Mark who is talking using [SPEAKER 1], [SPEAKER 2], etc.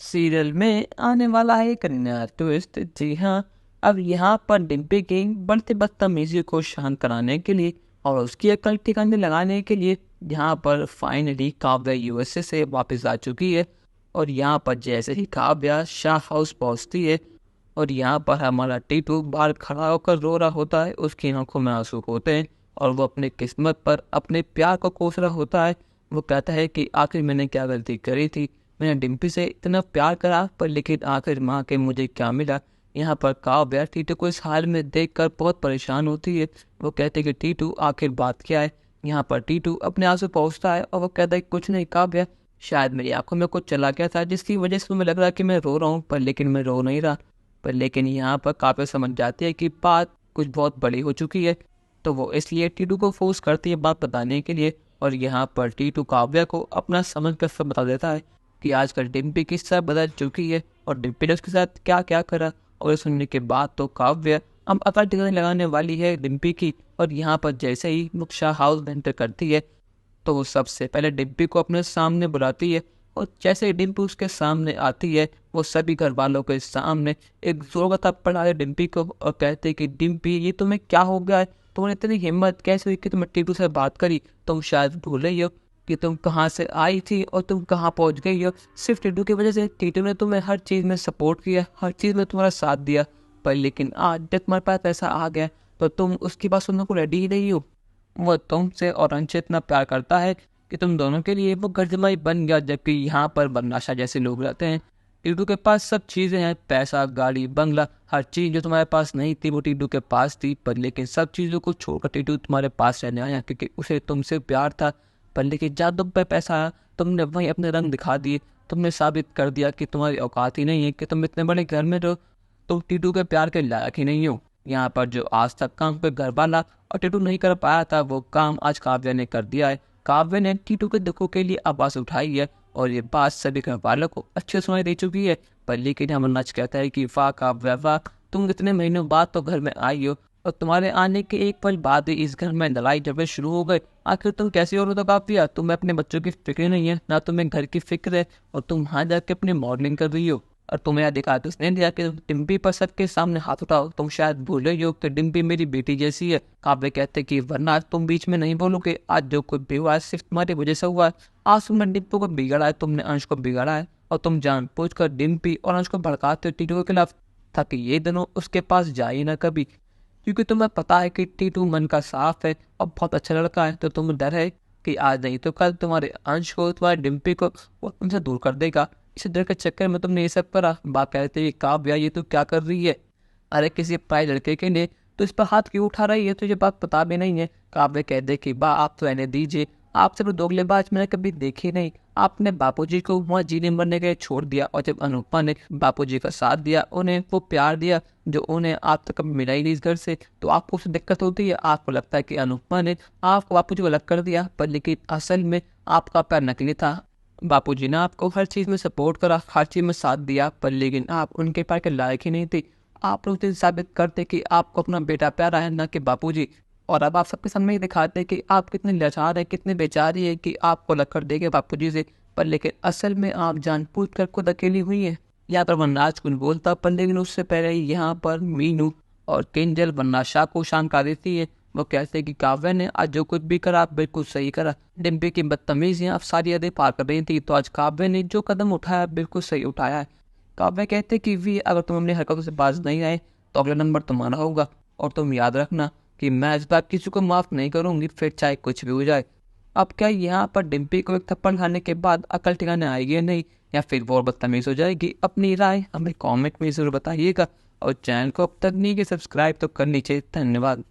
[SPEAKER 1] Serial में आने वाला है एक नया ट्विस्ट। जी हाँ, अब यहाँ पर डिम्पी किंग बढ़ते बदतमीजी को शांत कराने के लिए और उसकी अकल ठिकाने लगाने के लिए यहाँ पर फाइनली काव्या यूएसए से वापस आ चुकी है। और यहाँ पर जैसे ही काव्या शाह हाउस पहुँचती है और यहाँ पर हमारा टीटू बाहर खड़ा होकर रो रहा होता है, उसकी आंखों में आंसू होते हैं और वो अपने किस्मत पर अपने प्यार को कोस रहा होता है। वो कहता है कि आखिर मैंने क्या गलती करी थी, मैंने डिम्पी से इतना प्यार करा पर लेकिन आखिर माँ के मुझे क्या मिला। यहाँ पर काव्या टीटू को इस हाल में देखकर बहुत परेशान होती है। वो कहते हैं कि टीटू आखिर बात क्या है। यहाँ पर टीटू अपने आंसू पहुँचता है और वो कहता है कुछ नहीं काव्या, शायद मेरी आंखों में कुछ चला गया था जिसकी वजह से तुम्हें लग रहा है कि मैं रो रहा हूँ, पर लेकिन मैं रो नहीं रहा। पर लेकिन यहाँ पर काव्या समझ जाती है कि बात कुछ बहुत बड़ी हो चुकी है, तो वो इसलिए टीटू को फोर्स करती है बात बताने के लिए। और यहाँ पर टीटू काव्या को अपना समझ कर सब बता देता है कि आजकल डिम्पी की सब बदल चुकी है और डिम्पी ने उसके साथ क्या क्या करा। और ये सुनने के बाद तो काव्या अब अकल ठिकाने लगाने वाली है डिम्पी की। और यहाँ पर जैसे ही मुक्षा हाउस एंटर करती है तो वो सबसे पहले डिम्पी को अपने सामने बुलाती है। और जैसे ही डिम्पी उसके सामने आती है वो सभी घर वालों के सामने एक जोर का थप्पड़ डाले डिम्पी को और कहते हैं कि डिम्पी ये तुम्हें क्या हो गया है, तुम्हें इतनी हिम्मत कैसे हुई कि तुम टीटू से बात करी। तुम शायद भूल रही हो कि तुम कहाँ से आई थी और तुम कहाँ पहुँच गई हो। सिर्फ टीटू की वजह से टीटू ने तुम्हें हर चीज़ में सपोर्ट किया, हर चीज़ में तुम्हारा साथ दिया, पर लेकिन आज जब तुम्हारे पास ऐसा आ गया तो तुम उसकी बात सुनने को रेडी ही नहीं हो। वो तुमसे और अंश इतना प्यार करता है कि तुम दोनों के लिए वो घर जमाई बन गया, जबकि यहाँ पर बदमाशा जैसे लोग रहते हैं। टीटू के पास सब चीज़ें हैं, पैसा, गाड़ी, बंगला, हर चीज़ जो तुम्हारे पास नहीं थी वो टीटू के पास थी। पर लेकिन सब चीज़ों को छोड़कर टीटू तुम्हारे पास रहने आया क्योंकि उसे तुमसे प्यार था। पर लेकिन जहाँ तुम पे पैसा आया तुमने वहीं अपने रंग दिखा दिए। तुमने साबित कर दिया कि तुम्हारी औकात ही नहीं है, कि तुम इतने बड़े घर में रहो, तुम टीटू के प्यार के लायक ही नहीं हो। यहाँ पर जो आज तक काम पे घर वाला और टीटू नहीं कर पाया था वो काम आज काव्या ने कर दिया है। काव्या ने टीटू के दुखों के लिए आवाज़ उठाई है और ये बात सभी घर वालों को अच्छे सुनाई दे चुकी है। पर लेकिन हम नच कहता है कि वाह काव्या वाह, तुम इतने महीनों बाद तो घर में आई हो और तुम्हारे आने के एक पल बाद ही इस घर में लड़ाई झगड़े शुरू हो गए। आखिर तुम कैसे हो रहे हो? तो काव्या, तुम्हें अपने बच्चों की फिक्र नहीं है, ना तुम्हें घर की फिक्र है और तुम वहाँ जाके अपनी मॉडलिंग कर रही हो। और तुम्हें अधिकार किसने दिया कि डिम्पी पर सबके सामने हाथ उठाओ? तुम शायद भूल रही हो कि डिम्पी मेरी बेटी जैसी है। काव्य कहते कि वरना आज तुम बीच में नहीं बोलोगे, आज जो कुछ भी हुआ है सिर्फ तुम्हारी वजह से हुआ है। आज तुमने डिम्पी को बिगाड़ा है, तुमने अंश को बिगाड़ा है और तुम जानबूझकर डिम्पी और अंश को भड़काते हो टीटू के खिलाफ, ताकि ये दोनों उसके पास जाए ना कभी। क्योंकि तुम्हें पता है कि टीटू मन का साफ है और बहुत अच्छा लड़का है, तो तुम्हें डर है कि आज नहीं तो कल तुम्हारे अंश को, तुम्हारे डिम्पी को वो तुमसे दूर कर देगा। इस डर के चक्कर में तुमने ये सब करा। बाप कहते हैं काव्या ये तो क्या कर रही है? अरे किसी पराए लड़के के लिए तो इस पर हाथ क्यों उठा रही है? तुझे बात पता भी नहीं है। काव्य कहते कि बा आप तो रहने दीजिए, आपसे तो दोगलेबाज मैंने कभी देखी नहीं। आपने बापूजी को वहाँ जीने मरने के लिए छोड़ दिया और जब अनुपमा ने बापूजी का साथ दिया, उन्हें वो प्यार दिया जो उन्हें आप तक कभी मिला ही नहीं इस घर से, तो आपको उससे दिक्कत होती है। आपको लगता है कि अनुपमा ने आपको बापूजी को अलग कर दिया, पर लेकिन असल में आपका प्यार नकली था। बापूजी ने आपको हर चीज़ में सपोर्ट करा, हर चीज़ में साथ दिया, पर लेकिन आप उनके प्यार के लायक ही नहीं थे। आप उस दिन साबित करते कि आपको अपना बेटा प्यारा है, ना कि बापूजी। और अब आप सबके सामने ही दिखाते कि आप कितने लाचार हैं, कितने बेचारी है कि आपको अलग कर देंगे बापूजी से, पर लेकिन असल में आप जानबूझकर खुद अकेली हुई है। यहाँ पर वनराज कुछ बोलता, पर लेकिन उससे पहले यहाँ पर मीनू और किंजल वनराज शाह को शांत कर देती है। वो कहते हैं कि काव्या ने आज जो कुछ भी करा बिल्कुल सही करा। डिम्पी की बदतमीजियाँ अब सारी हदें पार कर रही थी, तो आज काव्या ने जो कदम उठाया बिल्कुल सही उठाया है। काव्या कहते कि वी अगर तुम अपनी हरकतों से बाज नहीं आए तो अगला नंबर तुम्हारा होगा। और तुम याद रखना कि मैं इस बार किसी को माफ़ नहीं करूँगी, फिर चाहे कुछ भी हो जाए। अब क्या यहाँ पर डिम्पी को एक थप्पड़ खाने के बाद अकल ठिकाने आएगी या नहीं, या फिर वो और बदतमीज़ हो जाएगी? अपनी राय हमें कमेंट में ज़रूर बताइएगा और चैनल को अब तक नहीं कि सब्सक्राइब तो करनी चाहिए। धन्यवाद।